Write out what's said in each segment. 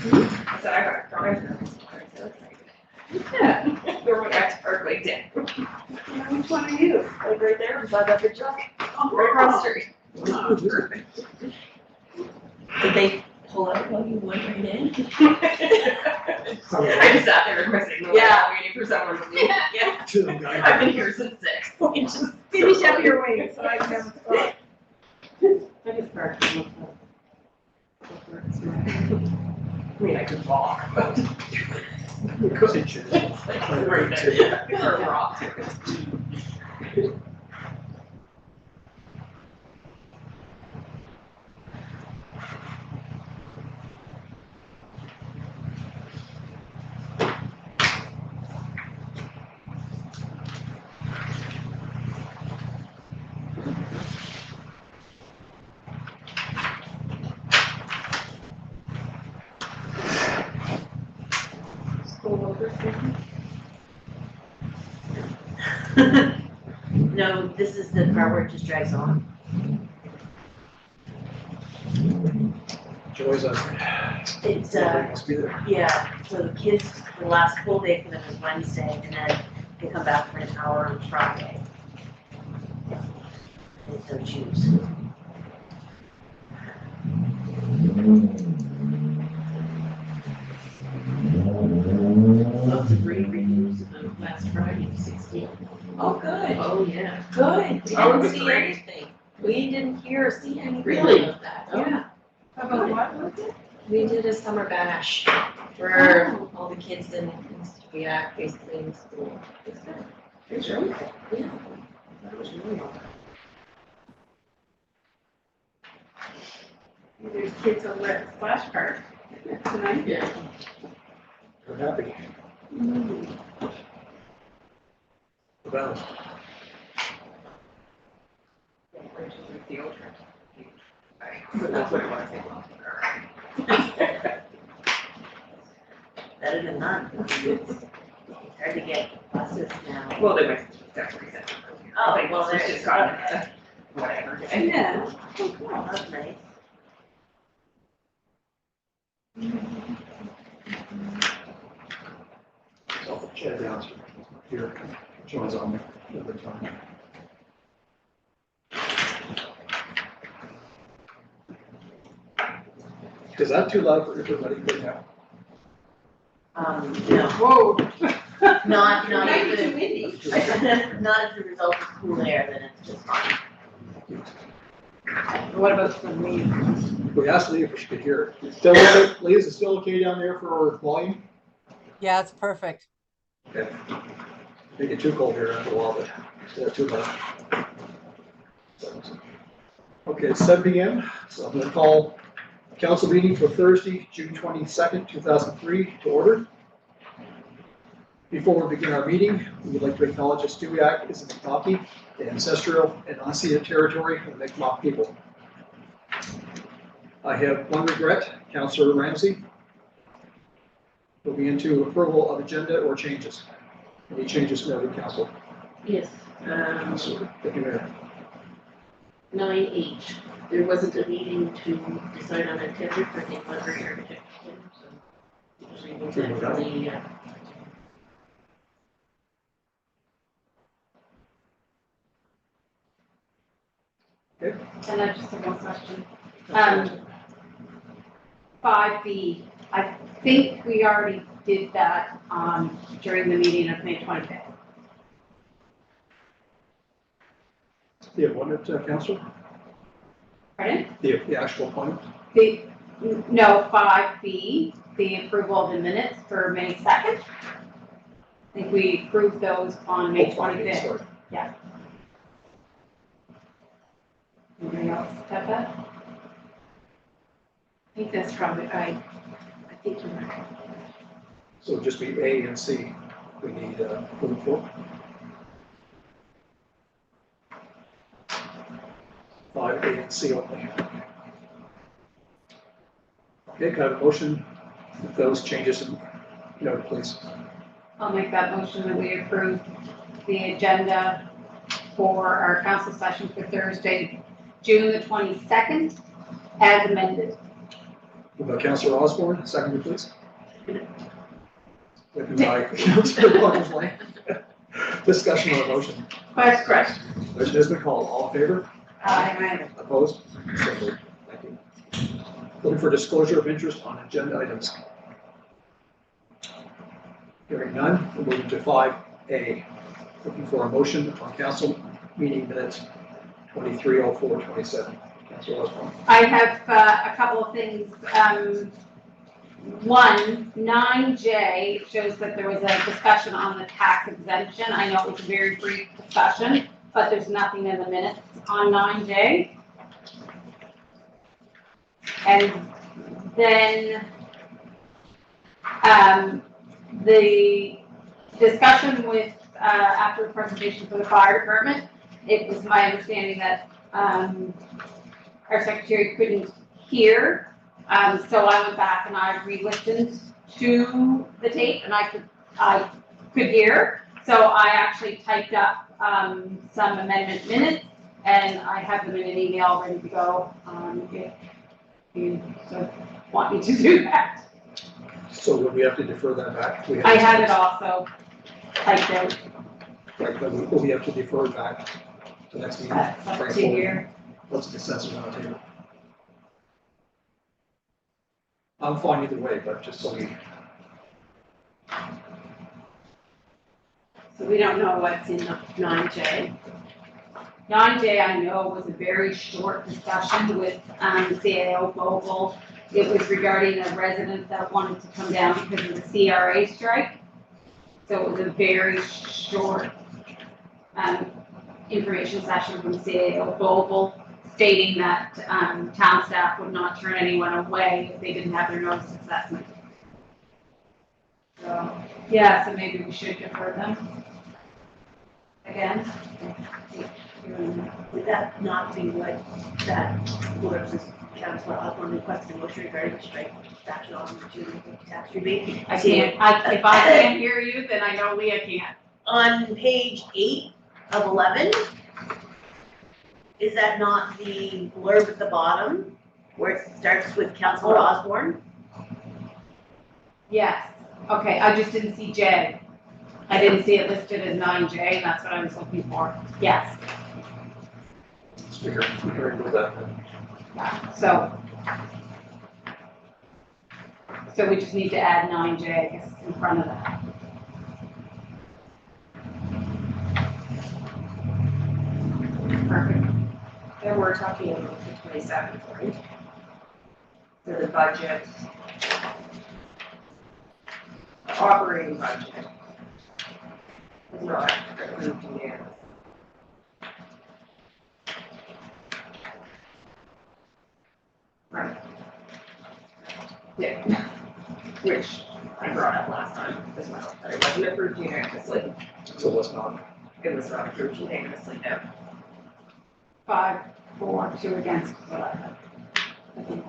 I said, I got drive. Yeah, they're right at Parkway Dam. Which one are you? Like right there, beside that big truck, Oh, right across the street. Did they pull out while you went right in? I just sat there with my signal, waiting for someone to leave. Yeah. I've been here since 6. We just Finish up your way so I can have a spot. I just parked. I mean, I could walk, but. It's like right there. Or a rock. No, this is the part where it just drags on. Joy's on. It's, Must be there. yeah, so the kids, the last full day for them is Wednesday, and then they come back for an hour on Friday. And so choose. Lots of great reviews about last Friday, 16. Oh, good. Oh, yeah. Good. We Oh, it didn't was see great. anything. We didn't hear or see anything. Really? About that. Oh, Yeah. About what was it? We did a summer bash where all the kids in Quebec, basically in school. It's good. It's really cool. Yeah. That was really awesome. There's kids over at the splash park tonight. Yeah. We're happy. About. The old trip. But that's what it was. Better than none. It's hard to get buses now. Well, they went definitely said. Oh, Like, well, it's there's just gotten a whatever. day. Yeah. Oh, cool, that's nice. I'll chat down here. Joy's on me. Every time. Is that too loud for everybody right now? No, Whoa. not Might be if too the, windy. not if the result is cool air, then it's just fine. What about for me? We asked Lee if she could hear it. Still okay? Lee, is it still okay down there for volume? Yeah, it's perfect. Okay. Make it too cold here after a while, but still too hot. Okay, it's 7 p.m. So I'm gonna call council meeting for Thursday, June 22nd, 2003 to order. Before we begin our meeting, we would like to acknowledge that Stewiacke is a Mi'kmaq, the ancestral and unceded territory of the Mi'kmaq people. I have one regret, Councillor Ramsey. Moving into approval of agenda or changes. Any changes noted, council? Yes. Councillor, thank you, Mayor. 9H. There wasn't a meeting to decide on a tender for the library architect. So remove that from the, And I just have one question. 5B, I think we already did that, during the meeting of May 25th. You have one at council? Pardon? The actual point? No, 5B, the approval of the minutes for May 2nd. I think we approved those on May 25th. Sorry. Anybody else have that? I think that's probably, I think you're right. So it'll just be A and C. We need approval for. 5, A, and C only. Okay, can I have a motion with those changes noted, please? I'll make that motion that we approve the agenda for our council session for Thursday, June the 22nd, as amended. Moved by Councillor Osborne, seconded please. Seconded by Councillor Waters Lane. Discussion on the motion. Question. Motion has been called. All in favor? Aye. Opposed? So moved. Thank you. Looking for disclosure of interest on agenda items. Hearing none, we'll move to 5A. Looking for a motion on council meeting minutes 23:04:27. Councillor Osborne. I have a couple of things. One, 9J shows that there was a discussion on the tax exemption. I know it was a very brief discussion, but there's nothing in the minutes on 9J. And then the discussion with, after the presentation for the fire department, it was my understanding that our secretary couldn't hear. So I went back and I re-listened to the tape and I could hear. So I actually typed up some amendment minutes and I have them in an email ready to go. If you want me to do that. So will we have to defer that back? I had it also typed out. Right, but will we have to defer it back to next meeting? That's up to you. What's the consensus on the table? I'm fine either way, but just so we, So we don't know what's in the 9J. 9J I know was a very short discussion with CAO Global. It was regarding a resident that wanted to come down because of the CRA strike. So it was a very short information session from CAO Global stating that town staff would not turn anyone away if they didn't have their notice assessment. So, yeah, so maybe we should defer them again. Would that not be what that was, Councillor Osborne requested a motion regarding the strike action on to tax rebate? If I can't hear you, then I know Leah can't. On page 8 of 11, is that not the blurb at the bottom where it starts with Councillor Osborne? Yes, okay, I just didn't see J. I didn't see it listed as 9J, and that's what I was looking for. Yes, speaker, with that. so we just need to add 9J, I guess, in front of that. Perfect. And we're talking about the 27th, right? For the budget. The operating budget. Is not approved yet. Right. Yeah. Which I brought up last time as well, that it wasn't approved unanimously. So let's not. It was not approved unanimously, no. 5, 4, 2 against, what I had. I think.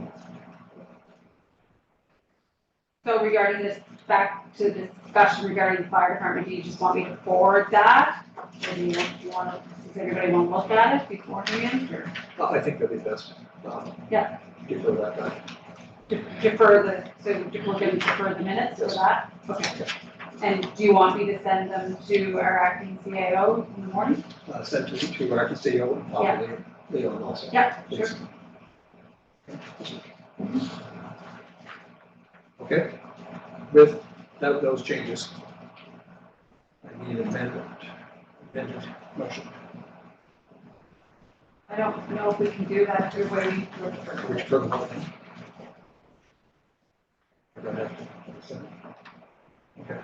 So regarding this, back to the discussion regarding the fire department, do you just want me to forward that? Or do you want to, does everybody want to look at it beforehand, or I think that'd be best. Yeah. Defer that back. defer we're going to defer the minutes for Yes. that? Okay. And do you want me to send them to our acting CAO in the morning? Send to our CEO and probably Leo also. Yeah, sure. Okay, with those changes, I need an amended motion. I don't know if we can do that through waiting for Which for the whole thing? Go ahead. Okay.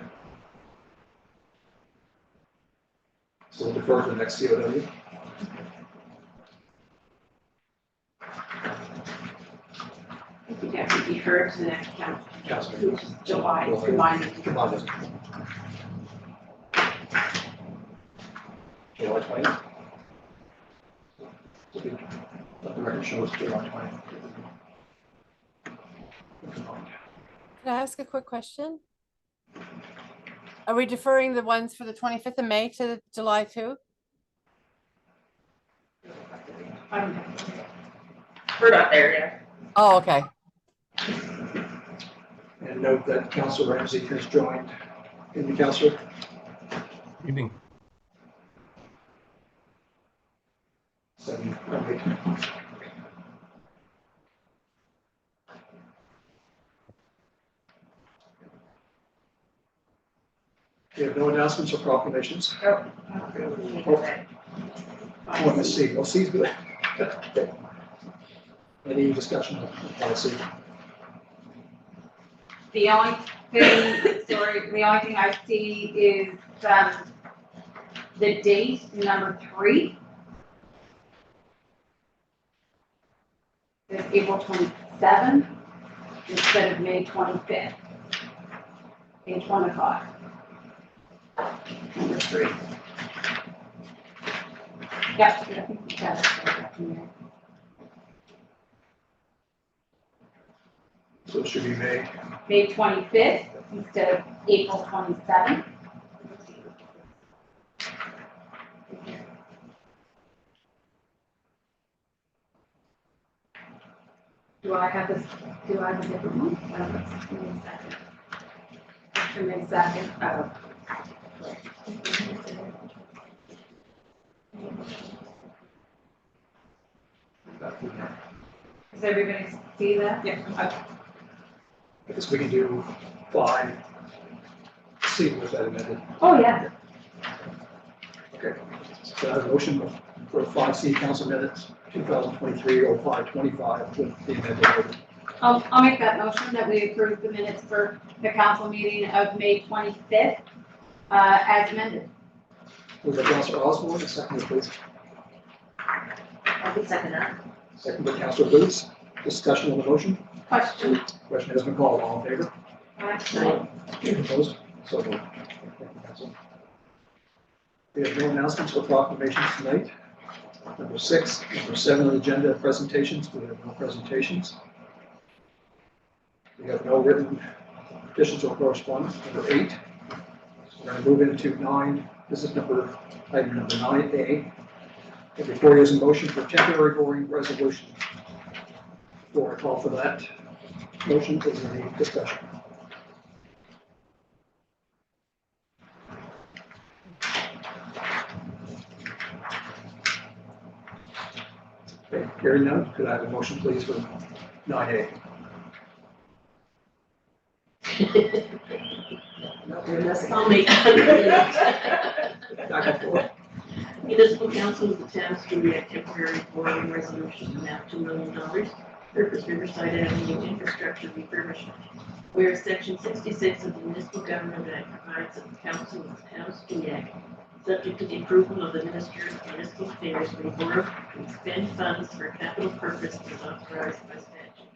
So we'll defer to the next COW. I think I have to defer to the next council. Council. Which is July, July. combined. July 20th. Let the record show us July 20th. Can I ask a quick question? Are we deferring the ones for the 25th of May to the July 2? We're not there yet. Oh, okay. And note that Councilor Ramsey has joined in the council. Evening. We have no announcements or proclamations. Oh. Oh, let's see. Well, C's good. Any discussion of policy? The only thing I see is, the date, number 3. Is April 27th instead of May 25th. Page 1 o'clock. Number 3. Yep, I think we got it. So it should be May. May 25th instead of April 27th. Do I have this, do I have a different one? Give me a second. Give me a second. Oh. Does everybody see that? Yeah. I guess we can do 5. C with that amended. Oh, yeah. Okay. So I have a motion for 5C council minutes, 2023-05-25 with the amended. I'll make that motion that we approve the minutes for the council meeting of May 25th, as amended. Moved by Councilor Osborne, a second, please. I'll be second that. Second by Councilor Booth. Discussion on the motion. Question? Question has been called. All in favor? Aye. Opposed? So moved. Thank you, Council. We have no announcements or proclamations tonight. Number 6, number 7 on the agenda, presentations. We have no presentations. We have no written petitions or correspondence. Number 8. So we're going to move into 9. This is item number 9A. And before you is a motion for temporary boring resolution. Before I call for that motion, is there any discussion? Okay, hearing none, could I have a motion please for 9A? I'll make it. Back and forth. Municipal Council of the Town of Stuart temporary borrowing resolution amount $2 million. Purpose Riverside Avenue infrastructure refurbishment. Whereas Section 66 of the Municipal Government Act provides that the Council of the Town of Stuart, subject to the approval of the Minister of Municipal Affairs, may borrow and expend funds for capital purpose as authorized by statute.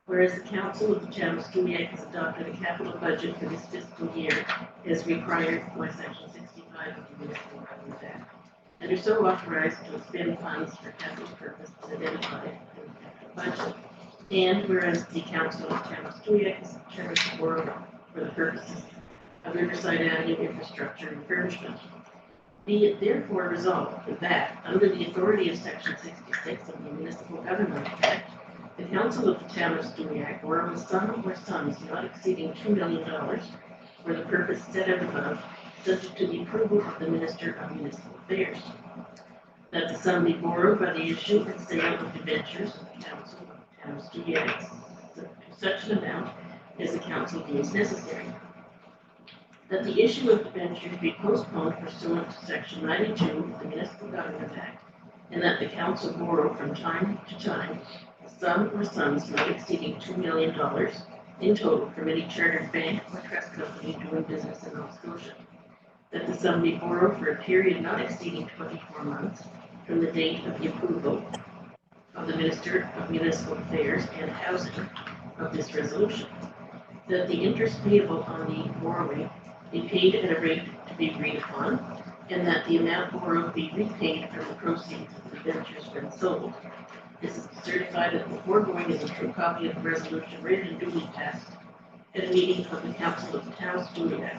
Whereas the Council of the Town of Stuart has adopted a capital budget for this fiscal year as required by Section 65 of the Municipal Government Act, and are so authorized to expend funds for capital purposes identified in the capital budget. And whereas the Council of the Town of Stuart has determined to borrow for the purposes of Riverside Avenue infrastructure refurbishment. Be it therefore resolved that, under the authority of Section 66 of the Municipal Government Act, the Council of the Town of Stuart borrow a sum or sums not exceeding $2 million for the purpose set out above, subject to the approval of the Minister of Municipal Affairs. That the sum be borrowed by the issue and sale of debentures of the Council of the Town of Stuart to such an amount as the Council deems necessary. That the issue of debentures be postponed pursuant to Section 92 of the Municipal Government Act, and that the Council borrow from time to time a sum or sums not exceeding $2 million in total from any chartered bank or trust company doing business in Nova Scotia. That the sum be borrowed for a period not exceeding 24 months from the date of the approval of the Minister of Municipal Affairs and Housing of this resolution. That the interest payable on the borrowing be paid at a rate to be agreed upon, and that the amount borrowed be repaid from the proceeds of the debentures when sold. This is certified that the foregoing is a true copy of the resolution read and duly passed at a meeting of the Council of the Town of Stuart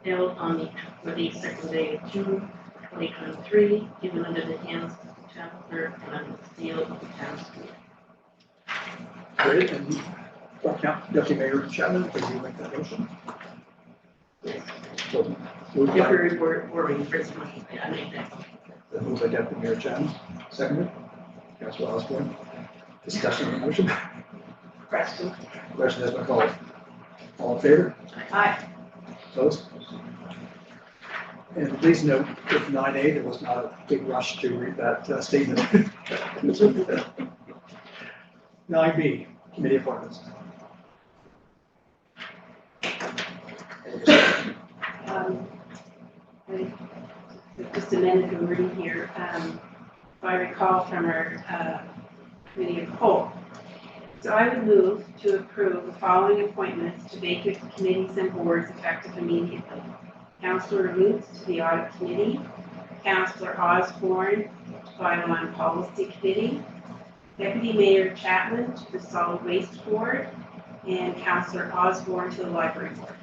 held for the second day of June 2023, given under the hands of the town clerk and under the seal of the town steward. Great, and Deputy Mayor Chapman, can you make that motion? So, moved by, Temporary boarding resolution, I made that. moved by Deputy Mayor Chapman, seconded. Councilor Osborne. Discussion on the motion. Question. Question has been called. All in favor? Aye. Opposed? And please note, with 9A, there was not a big rush to read that statement. 9B, committee appointments. Just amended the wording here. If I recall from our committee of whole. So I would move to approve the following appointments to vacant committees and boards effective immediately. Councillor Roots to the Audit Committee, Councillor Osborne to Bylaw and Policy Committee, Deputy Mayor Chapman to the Solid Waste Board, and Councillor Osborne to the Library Board.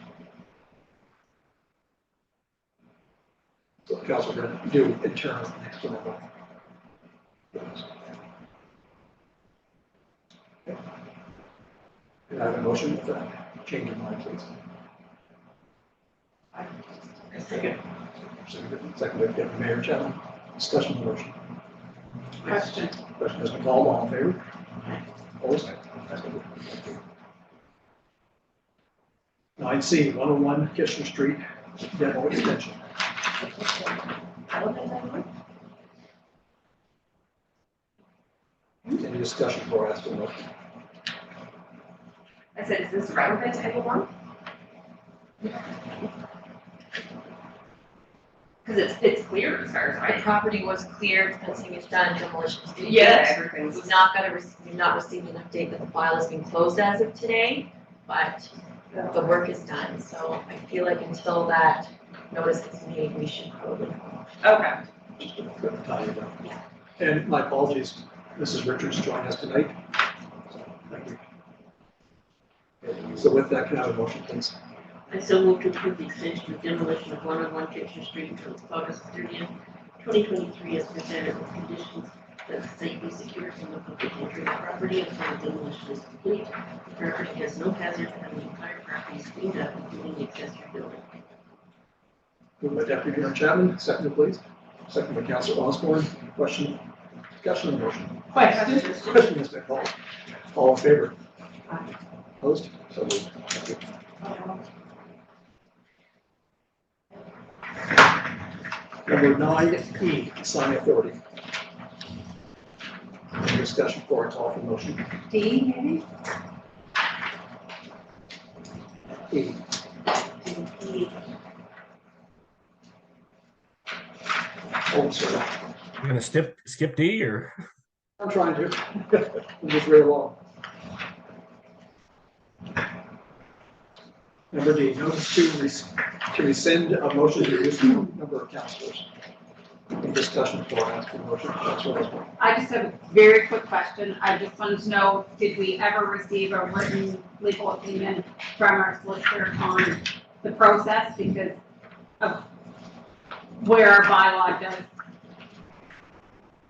So Councilor going to do internal next one. Can I have a motion with that change of mind, please? Second. Second by Deputy Mayor Chapman. Discussion on the motion. Question. Question has been called. All in favor? Opposed? 9C, 101 Kitchener Street, demo extension. Any discussion before I ask for the motion? I said, is this relevant to anyone? Because it's clear as far as The I. property was cleared, fencing is done, demolition is complete. Yeah, everything's. We've not received an update that the file has been closed as of today, but the work is done, so I feel like until that notice is made, we should probably. Okay. Yeah. And my apologies, Mrs. Richards joined us tonight. Thank you. So with that, can I have a motion, please? I so move to approve the extension of demolition of 101 Kitchener Street until August 30th, 2023, as presented with conditions that the site be secured from the public entry of the property until the demolition is complete. The property has no hazard and the entire property is cleaned up, including the accessory building. Moved by Deputy Mayor Chapman, seconded please. Seconded by Councilor Osborne. Question, discussion on the motion. Question. Question has been called. All in favor? Opposed? So moved. Thank you. Number 9E, sign authority. Any discussion before I call for the motion? D, maybe? E. Oh, sorry. You gonna skip D or? I'm trying to. I'm just right along. Number D, notice to rescind a motion to reduce the number of councilors. Any discussion before I ask for the motion? Councilor Osborne. I just have a very quick question. I just wanted to know, did we ever receive a written legal opinion from our solicitor on the process because of where our bylaw does?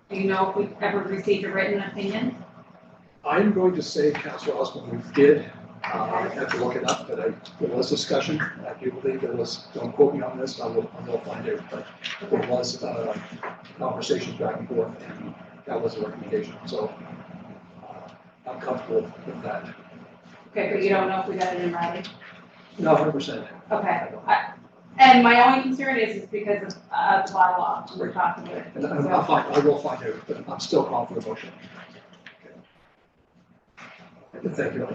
Do you know if we've ever received a written opinion? I'm going to say, Councilor Osborne, we did. I have to look it up, but there was discussion. I do believe there was, don't quote me on this, I will find out, but there was conversations back and forth, and that was a recommendation. So I'm comfortable with that. Okay, but you don't know if we got it in writing? No, 100%. Okay. And my only concern is because of the bylaw we're talking about. And I will find out, but I'm still calling for the motion. Thank you.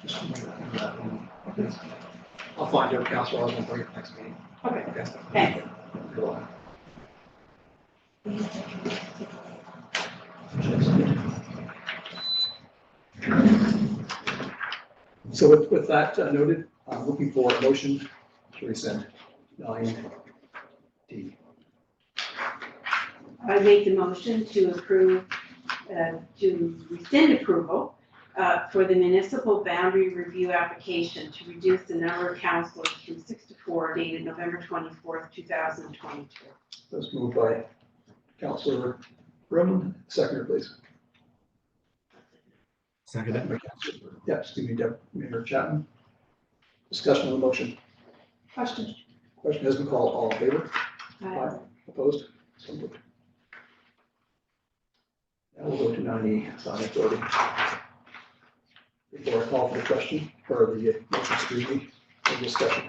Just move that one. Okay. I'll find out, Councilor Osborne, for your next meeting. Okay, Okay. thanks. You're welcome. So with that noted, I'm looking for a motion to rescind 9D. I make the motion to approve, to rescind approval for the municipal boundary review application to reduce the number of councillors from 6 to 4 dated November 24th, 2022. That's moved by Councillor Brim, seconder, please. Second it. By Councillor, yeah, excuse me, Deputy Mayor Chapman. Discussion on the motion. Question. Question has been called. All in favor? Aye. Opposed? So moved. Now we'll go to 9E, sign authority. Before I call for the question, or the motion, excuse me, any discussion?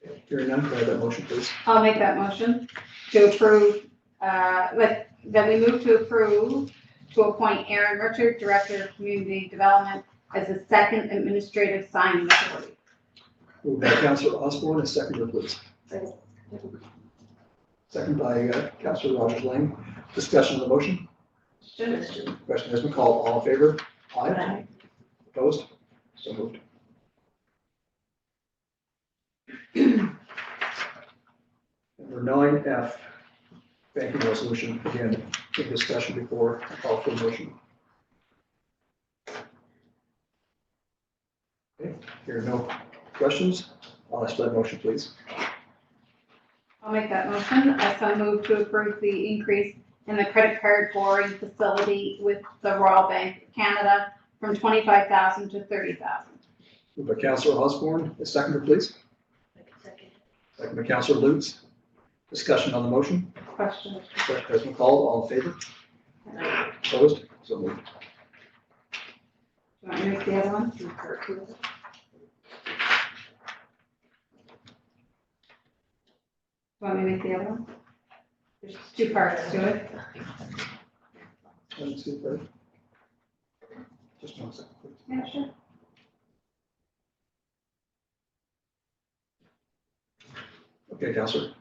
Okay, hearing none, can I have that motion, please? I'll make that motion to approve, that we move to approve to appoint Aaron Richard, Director of Community Development, as the second administrative signing authority. Moved by Councillor Osborne, a seconder, please. Second by Councillor Rogers Lane. Discussion on the motion. Question. Question has been called. All in favor? Aye. Opposed? So moved. Number 9F, banking resolution. Again, in discussion before I call for the motion. Okay, here are no questions. I'll ask for that motion, please. I'll make that motion. I so move to approve the increase in the credit card borrowing facility with the Royal Bank of Canada from 25,000 to 30,000. Moved by Councillor Osborne, a seconder, please. Second by Councillor Lutz. Discussion on the motion. Question. Question has been called. All in favor? Aye. Opposed? So moved. Do you want me to make the other one? Do you want me to make the other one? There's two parts to it. Let's see if I- Just 1 second, please. Yeah, sure. Okay, Councillor,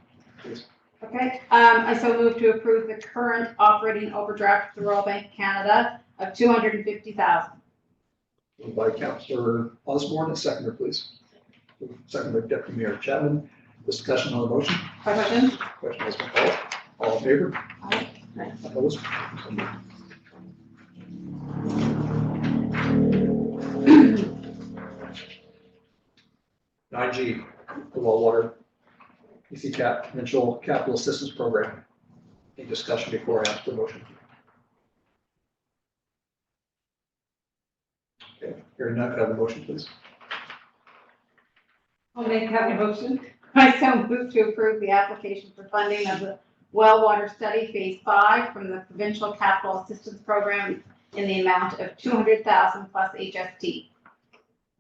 please. Okay, I so move to approve the current operating overdraft to the Royal Bank of Canada of 250,000. Moved by Councillor Osborne, a seconder, please. Second by Deputy Mayor Chapman. Discussion on the motion. Question? Question has been called. All in favor? Aye. Opposed? So moved. Nine G, the well water EC Cap Provincial Capital Assistance Program. Any discussion before I ask for the motion? Okay, hearing none, could I have a motion, please? I'll make that motion. I so move to approve the application for funding of the well water study phase 5 from the Provincial Capital Assistance Program in the amount of 200,000 plus HST.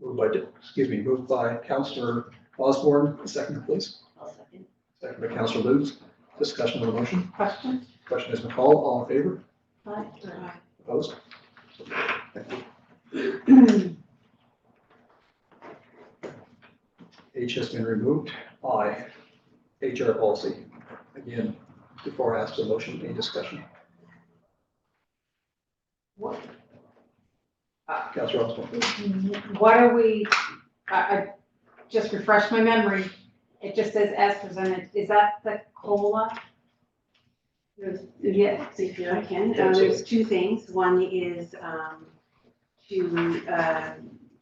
Moved by Councillor Osborne, second, please. I'll second. Second by Councillor Lutz. Discussion on the motion. Question? Question has been called. All in favor? Aye. Opposed? Thank you. H has been removed. I, HR policy. Again, before I ask the motion, any discussion? What? Councillor Osborne. What are we, I just refresh my memory. It just says as presented. Is that the COLA? Yeah, so if I can, there's two things. One is to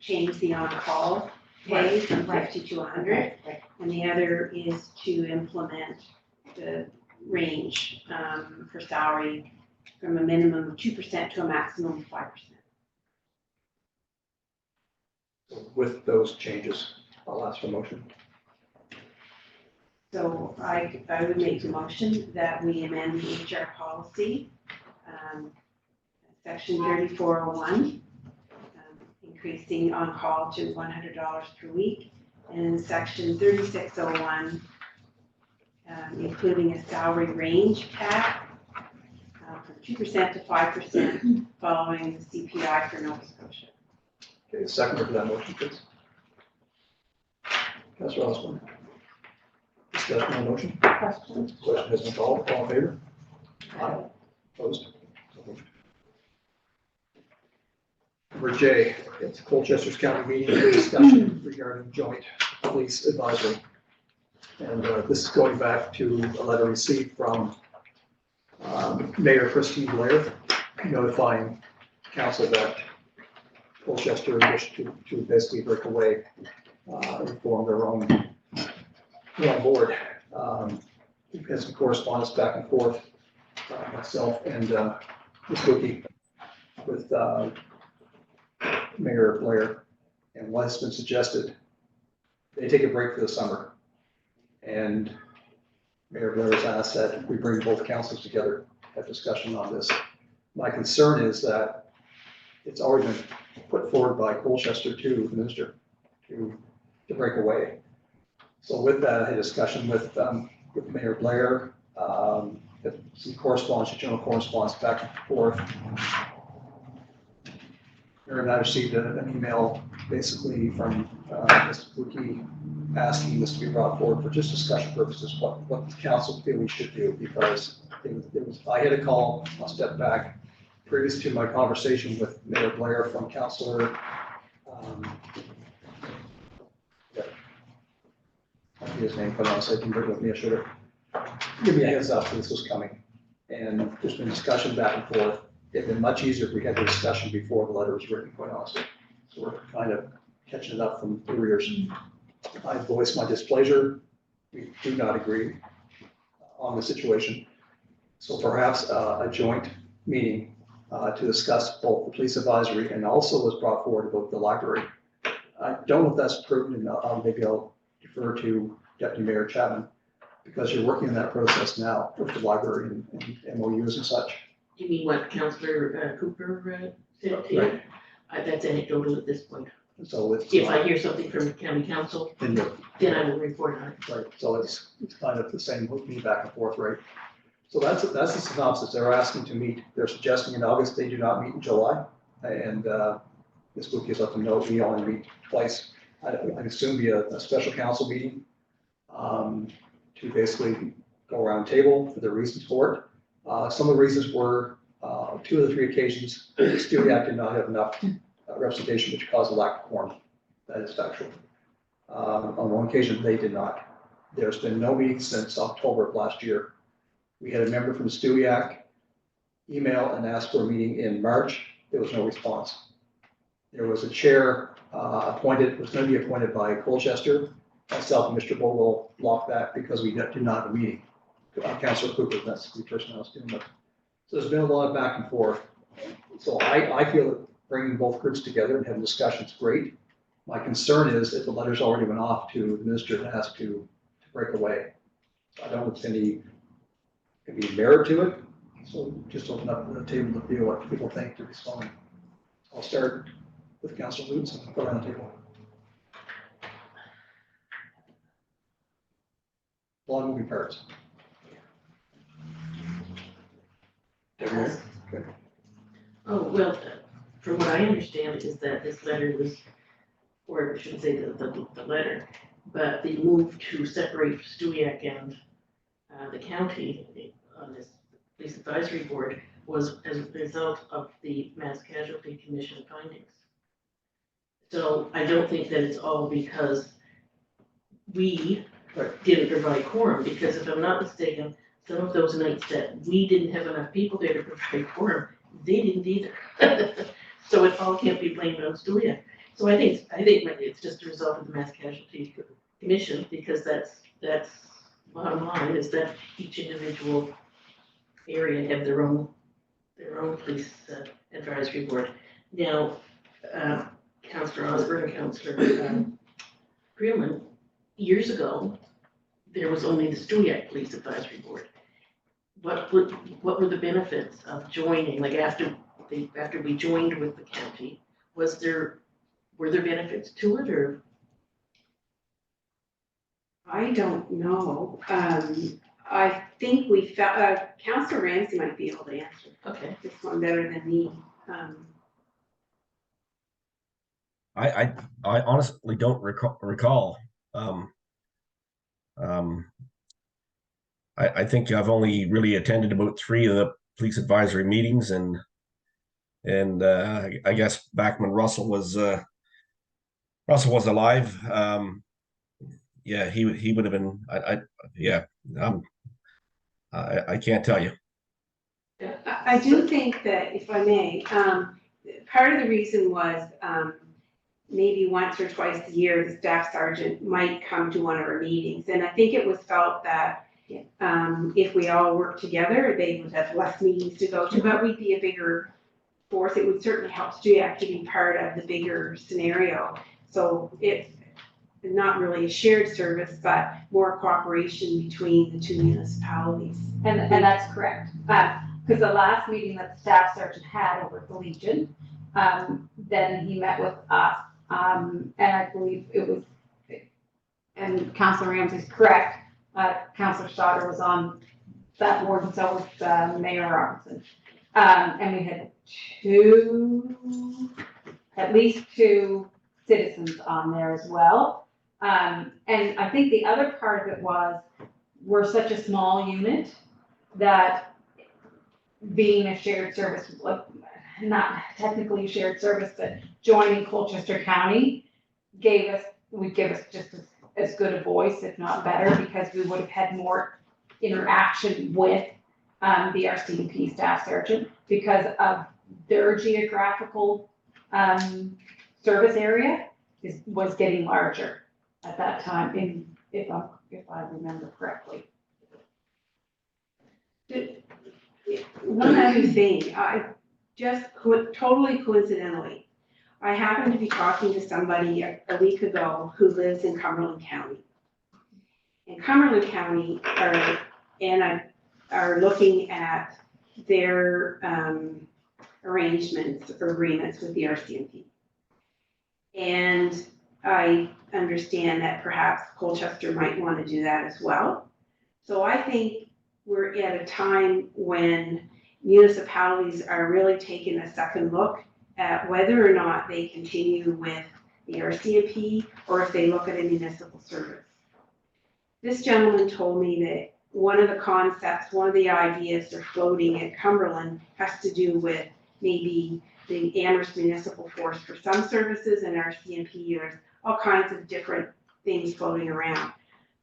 change the on-call pay from 50 to 100. And the other is to implement the range for salary from a minimum of 2% to a maximum of 5%. With those changes, I'll ask for motion. So I would make the motion that we amend the HR policy, section 3401, increasing on-call to $100 per week, and section 3601, including a salary range cap from 2% to 5% following the CPI for Nova Scotia. Okay, second for that motion, please. Councillor Osborne. Discussion on the motion. Question? Question has been called. All in favor? Aye. Opposed? So moved. Number J, it's Colchester's County meeting discussion regarding joint police advisory. And this is going back to a letter received from Mayor Christine Blair notifying council that Colchester wish to basically break away, and form their own board. We've had some correspondence back and forth, myself and Ms. Wookie with Mayor Blair, and what's been suggested, they take a break for the summer. And Mayor Blair has asked that we bring both councils together, have discussion on this. My concern is that it's already been put forward by Colchester to the minister to break away. So with that, I had a discussion with Mayor Blair, some correspondence, general correspondence back and forth. Mayor and I received an email basically from Ms. Wookie asking this to be brought forward for just discussion purposes, what the council feel we should do, because I had a call, I'll step back, previous to my conversation with Mayor Blair from Councilor, I forget his name, but honestly, I didn't bring it with me, I should have. Give me a heads up that this was coming. And there's been discussion back and forth. It'd been much easier if we had the discussion before the letter was written, quite honestly. So we're kind of catching it up from the rears. I voiced my displeasure. We do not agree on the situation. So perhaps a joint meeting to discuss both the police advisory and also was brought forward about the library. I don't know if that's prudent, and maybe I'll defer to Deputy Mayor Chapman, because you're working in that process now with the library and MOUs and such. You mean what Councillor Cooper said to you? That's anecdotal at this point. So it's. If I hear something from the county council, Then then I will report on it. right, so it's kind of the same with me back and forth, right? So that's the synopsis. They're asking to meet, they're suggesting in August, they do not meet in July. And Ms. Wookie has let them know we only meet twice. I assume be a special council meeting to basically go around table for the reasons for it. Some of the reasons were 2 of the 3 occasions, Stewiacke did not have enough representation, which caused a lack of quorum. That is factual. On one occasion, they did not. There's been no meeting since October of last year. We had a member from Stewiacke email and ask for a meeting in March. There was no response. There was a chair appointed, was going to be appointed by Colchester. Myself and Mr. Bogle blocked that because we did not have a meeting. Councilor Cooper, that's the person I was dealing with. So there's been a lot of back and forth. So I feel that bringing both groups together and having discussions is great. My concern is that the letters already went off to the minister and asked to break away. I don't know if any can be merit to it. So just open up the table to feel what people think to respond. I'll start with Councilor Lutz and go around the table. A lot of moving parts. Okay. Oh, well, from what I understand is that this letter was, or I shouldn't say the letter, but the move to separate Stewiacke and the county on this police advisory board was as a result of the Mass Casualty Commission findings. So I don't think that it's all because we didn't provide quorum, because if I'm not mistaken, some of those nights that we didn't have enough people there to provide quorum, they didn't either. So it all can't be blamed on Stewiacke. So I think it's just a result of the Mass Casualty Commission, because that's bottom line is that each individual area have their own police advisory board. Now, Councillor Osborne and Councillor Freeman, years ago, there was only the Stewiacke Police Advisory Board. What were the benefits of joining? Like after we joined with the county, were there benefits to it, or? I don't know. I think we found, Councillor Ramsey might be able to answer Okay. this one better than me. I honestly don't recall. I think I've only really attended about 3 of the police advisory meetings, and I guess back when Russell was alive, yeah, he would have been. I can't tell you. I do think that, if I may, part of the reason was, maybe once or twice a year, the staff sergeant might come to one of our meetings. And I think it was felt that, if we all worked together, they would have less meetings to go to, but we'd be a bigger force. It would certainly help Stuyak to be part of the bigger scenario. So it's not really a shared service, but more cooperation between the two municipalities. And that's correct. Because the last meeting that the staff sergeant had over at the Legion, then he met with us. And I believe it was, and Councillor Ramsey's correct, Councillor Stoddard was on that board, and so was Mayor Robinson. And we had at least two citizens on there as well. And I think the other part of it was, we're such a small unit that being a shared service, not technically a shared service, but joining Colchester County would give us just as good a voice, if not better, because we would have had more interaction with the RCMP staff sergeant because of their geographical service area was getting larger at that time, if I remember correctly. One other thing, totally coincidentally, I happened to be talking to somebody a week ago who lives in Cumberland County. And Cumberland County are looking at their arrangements or agreements with the RCMP. And I understand that perhaps Colchester might want to do that as well. So I think we're at a time when municipalities are really taking a second look at whether or not they continue with the RCMP or if they look at a municipal service. This gentleman told me that one of the concepts, one of the ideas they're floating at Cumberland has to do with maybe the Amherst Municipal Force for some services and RCMP. There's all kinds of different things floating around.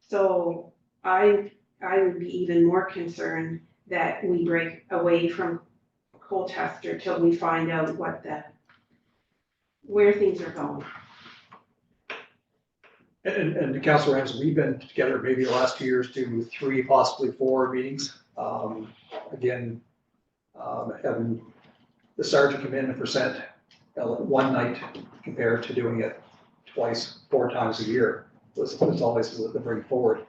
So I would be even more concerned that we break away from Colchester till we find out where things are going. And Councilor Ramsey, we've been together maybe the last 2 years to 3, possibly 4 meetings. Again, having the sergeant come in and present one night compared to doing it twice, 4 times a year was always the bring forward.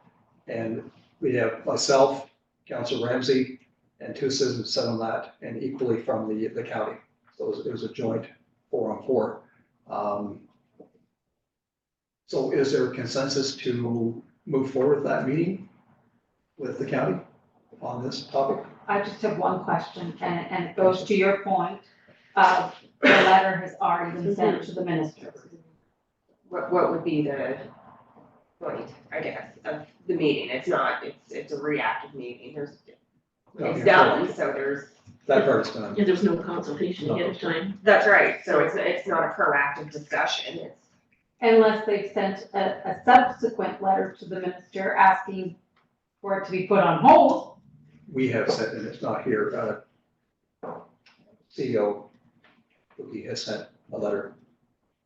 And we have myself, Councilor Ramsey, and 2 citizens said on that, and equally from the county. So it was a joint 4-on-4. So is there a consensus to move forward with that meeting with the county on this topic? I just have one question, and it goes to your point of the letter has already been sent to the minister. What would be the point, I guess, of the meeting? It's a reactive meeting. It's done, so there's. That part's done. Yeah, there's no consultation ahead of time. That's right, so it's not a proactive discussion, it's. Unless they've sent a subsequent letter to the minister asking for it to be put on hold. We have said, and it's not here, CEO, he has sent a letter,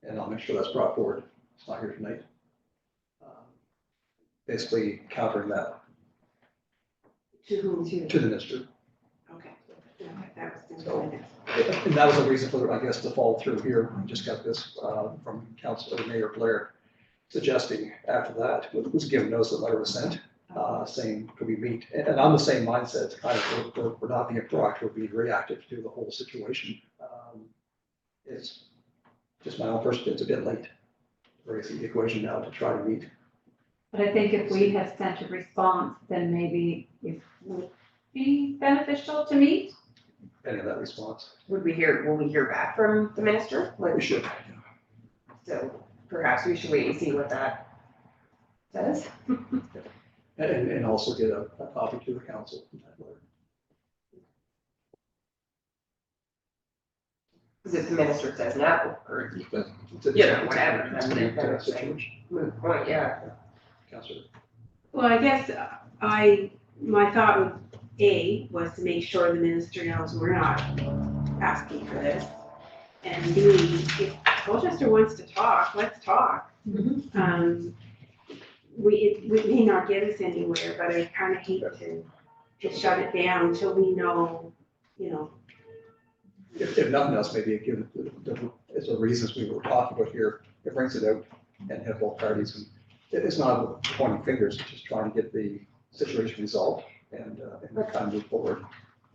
and I'll make sure that's brought forward. It's not here tonight. Basically countering that To whom? to the minister. Okay. That was So, and that was the reason for, I guess, the fall through here. We just got this from Councilor Mayor Blair suggesting after that, was given notice that letter was sent, saying, could we meet? And on the same mindset, kind of, we're not being proactive, we're being reactive to the whole situation. It's just my own personal, it's a bit late to raise the equation now to try to meet. But I think if we had sent a response, then maybe it would be beneficial to meet. Any of that response? Will we hear back from the minister? We should. So perhaps we should wait and see what that says. And also get a copy to the council. Because if the minister says no, or, whatever, that's a Situation. moot point, yeah. Councilor. Well, I guess my thought was to make sure the minister knows we're not asking for this. and B, if Colchester wants to talk, let's talk. We may not get us anywhere, but I kind of hate to shut it down until we know, you know. If nothing else, maybe it gives the reasons we were talking about here, it brings it out and have both parties. And it's not pointing fingers, it's just trying to get the situation resolved and kind of move forward.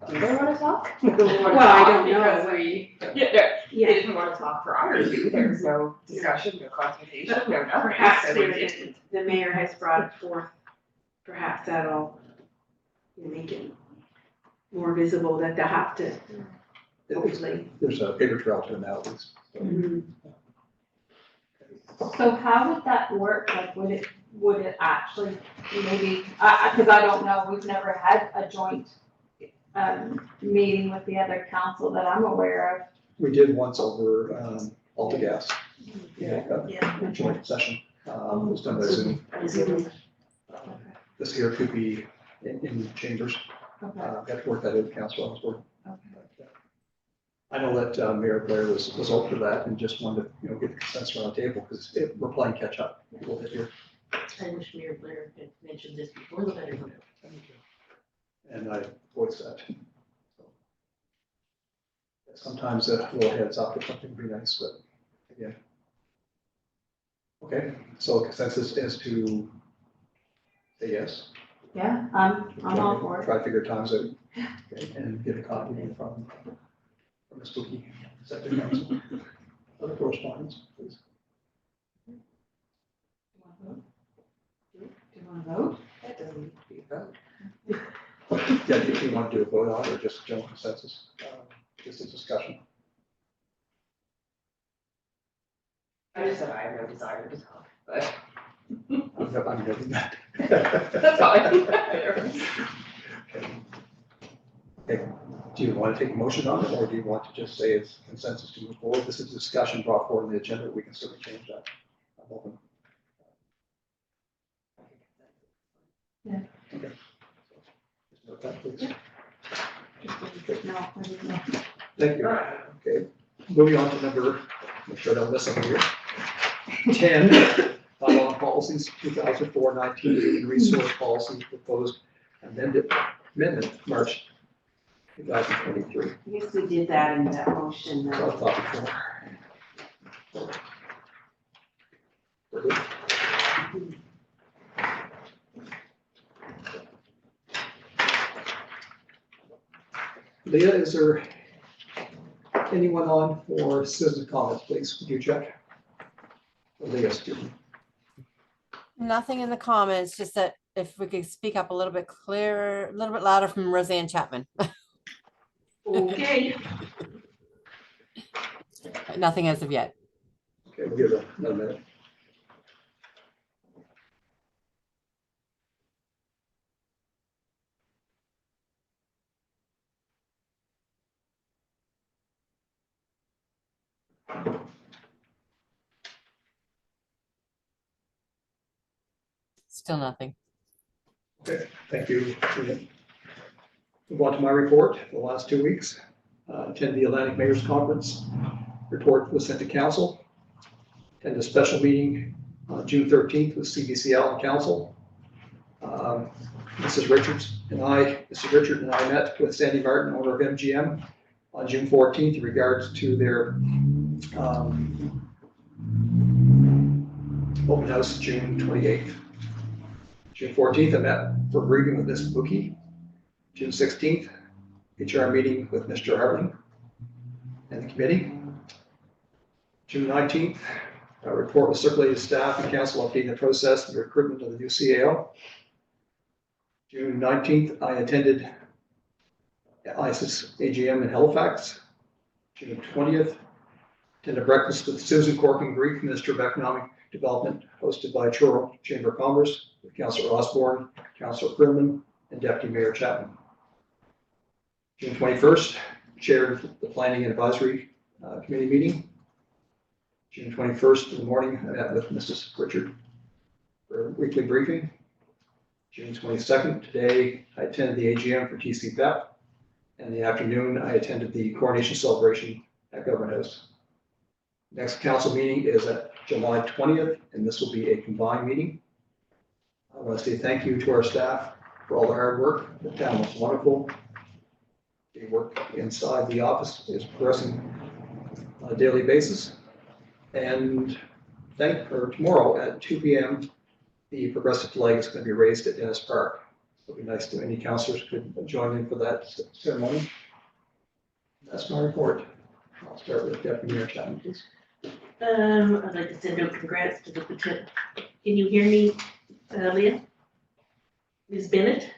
Do they wanna talk? Well, I don't know. Because we, Yeah, they didn't wanna talk prior to, there was no discussion, no consultation, no nothing. perhaps So we didn't. the mayor has brought it forth, perhaps that'll make it more visible that they have to, hopefully. There's a paper trail to it now, at least. So how would that work? Like, would it actually maybe, because I don't know, we've never had a joint meeting with the other council that I'm aware of. We did once over AltaGas. Yeah. A joint session, it was done by Zoom. This here could be in chambers. Okay. Got to work that out with council, I was working. Okay. I know that Mayor Blair was open to that and just wanted to, get the consensus around the table, because we're playing catch up a little bit here. I wish Mayor Blair had mentioned this before the letter went out. And I voiced that. Sometimes a little heads up or something would be nice, but again. Okay, so consensus is to say yes. Yeah, I'm all for it. Try to figure times out, okay, and get a copy from the spooky sector council. Other correspondence, please. Do you want to vote? That doesn't need to be a vote. Yeah, if you want to do a vote on it or just general consensus, just a discussion. I just said I have no desire to talk, but I'm getting that. that's fine. Okay. Do you want to take a motion on it, or do you want to just say it's consensus to move forward? This is a discussion brought forward in the agenda. We can certainly change that. I'm open. Yeah. Okay. Just note that, please. No, I didn't know. Thank you. Okay, moving on to number, make sure I don't miss something here. 10, bylaw policies, 2004-19 human resource policy proposed amendment, March 2023. I guess we did that in that motion. So I thought before. We're good. Leah, is there anyone on for citizen comments, please? Would you check? Leah, student. Nothing in the comments, just that if we could speak up a little bit clearer, a little bit louder from Roseanne Chapman. Okay. Nothing as of yet. Okay, we'll give it another minute. Still nothing. Okay, thank you. Move on to my report for the last 2 weeks. Attend the Atlantic Mayor's Conference. Report was sent to council. Attend a special meeting on June 13th with CBCL and council. Mrs. Richard and I met with Sandy Martin, owner of MGM, on June 14th in regards to their open house June 28th. June 14th, I met for a briefing with Ms. Buki. June 16th, HR meeting with Mr. Hartling and the committee. June 19th, a report was circulated to staff and council updating the process of the recruitment of the new CAO. June 19th, I attended ISIS AGM in Halifax. June 20th, attended a breakfast with Susan Corking Greek, Minister of Economic Development, hosted by Truro Chamber of Commerce, with Councillor Osborne, Councillor Quilman, and Deputy Mayor Chapman. June 21st, chaired the Planning and Advisory Committee meeting. June 21st in the morning, I met with Mrs. Richard for a weekly briefing. June 22nd, today, I attended the AGM for TCPEP. And in the afternoon, I attended the coronation celebration at Government House. Next council meeting is at July 20th, and this will be a combined meeting. I want to say thank you to our staff for all the hard work. The town was wonderful. The work inside the office is progressing on a daily basis. And tomorrow at 2 p.m., the progressive flag is going to be raised at Dennis Park. It'll be nice if any councilors could join in for that ceremony. That's my report. I'll start with Deputy Mayor Chapman, please. I'd like to send out congrats to the potential. Can you hear me, Leah? Ms. Bennett?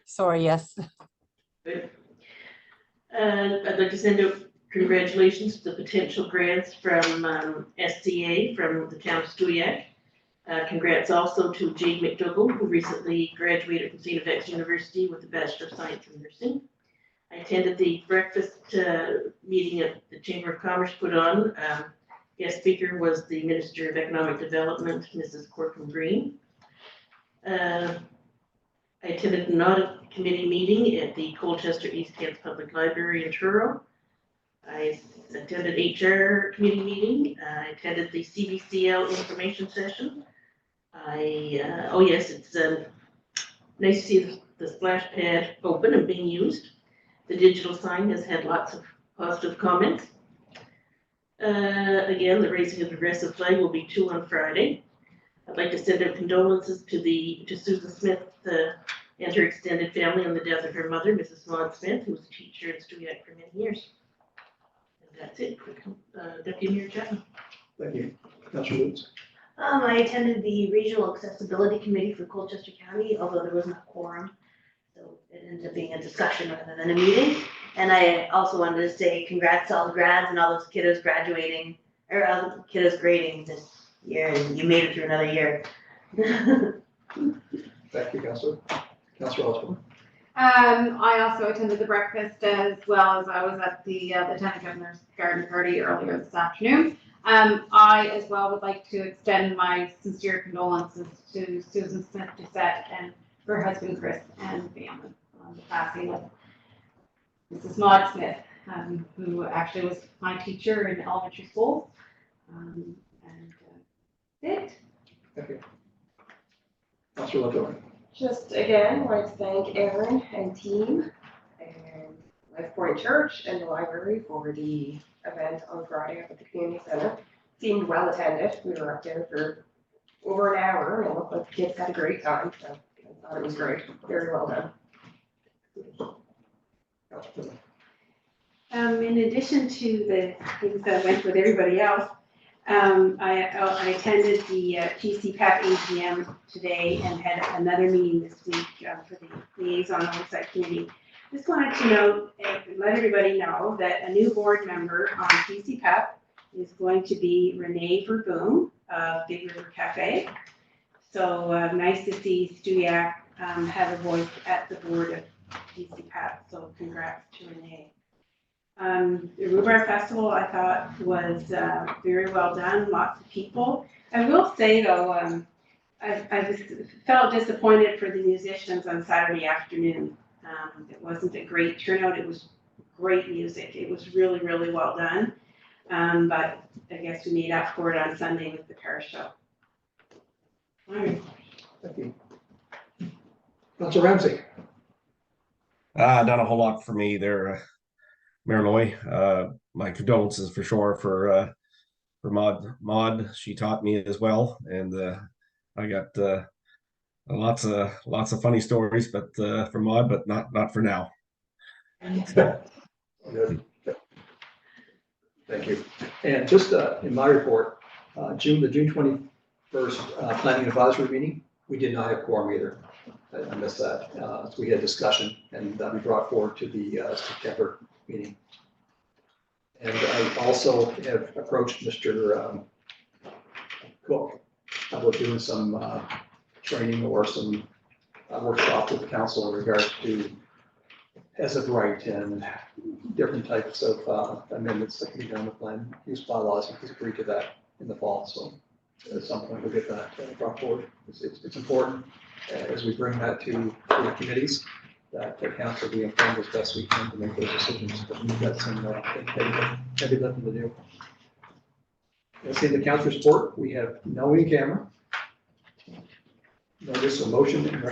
Sorry, yes. Good. I'd like to send out congratulations to the potential grants from SCA from the town of Stewiacke. Congrats also to Jade McDougall, who recently graduated from St. FX University with a Bachelor of Science in Nursing. I attended the breakfast meeting that the Chamber of Commerce put on. Guest speaker was the Minister of Economic Development, Mrs. Corcoran Green. I attended an audit committee meeting at the Colchester East Kent Public Library in Truro. I attended HR committee meeting. I attended the CBCL information session. Oh yes, it's nice to see the splash pad open and being used. The digital sign has had lots of positive comments. Again, the raising of the progressive flag will be 2 on Friday. I'd like to send out condolences to Susan Smith and her extended family on the death of her mother, Mrs. Maud Smith, who was a teacher in Stewiacke for many years. And that's it, Deputy Mayor Chapman. Thank you. Councilor Woods. I attended the Regional Accessibility Committee for Colchester County, although there wasn't a quorum. So it ended up being a discussion rather than a meeting. And I also wanted to say congrats to all the grads and all those kiddos graduating, or all the kiddos grading this year, and you made it through another year. Thank you, Councilor. Councilor Osborne. I also attended the breakfast as well as I was at the Lieutenant Governor's garden party earlier this afternoon. I as well would like to extend my sincere condolences to Susan Smith Doucette and her husband Chris and family on the passing of Mrs. Maud Smith, who actually was my teacher in elementary school. And that's it. Thank you. Councilor Lovejoy. Just again, I'd like to thank Aaron and team and Life Point Church and the library for the event on Friday up at the community center. Seemed well attended. We were up there for over an hour and it looked like the kids had a great time. So I thought it was great. Very well done. In addition to the things that went with everybody else, I attended the GCPAC AGM today and had another meeting this week for the Liaison Oversight Committee. Just wanted to note and let everybody know that a new board member on GCPAC is going to be Renee Verboom of Big River Cafe. So nice to see Stewiacke have a voice at the board of GCPAC. So congrats to Renee. The Rhubarb Festival I thought was very well done, lots of people. I will say though, I just felt disappointed for the musicians on Saturday afternoon. It wasn't a great turnout, it was great music. It was really, really well done. But I guess we made up for it on Sunday with the car show. All right. Thank you. Councilor Ramsey. Not a whole lot for me there, Mayor Loy. My condolences for sure for Maud. She taught me as well, and I got lots of funny stories, but for Maud, but not for now. Good. Thank you. And just in my report, the June 21st Planning Advisory meeting, we did not have quorum either. I missed that. So we had discussion and that we brought forward to the September meeting. And I also have approached Mr. Cook about doing some training or some workshop with the council in regards to as of right and different types of amendments that can be done with land use bylaws. He's agreed to that in the fall. So at some point we'll get that brought forward. It's important as we bring that to the committees that the council be informed as best we can to make those decisions, but we've got some heavy lifting to do. Let's see the council report. We have no in camera. Notice a motion and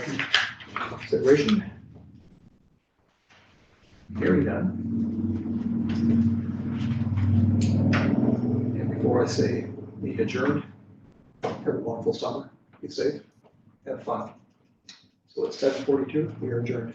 consideration. Hearing none. And before I say we adjourn, have a wonderful summer. Be safe. Have fun. So it's 7:42. We are adjourned.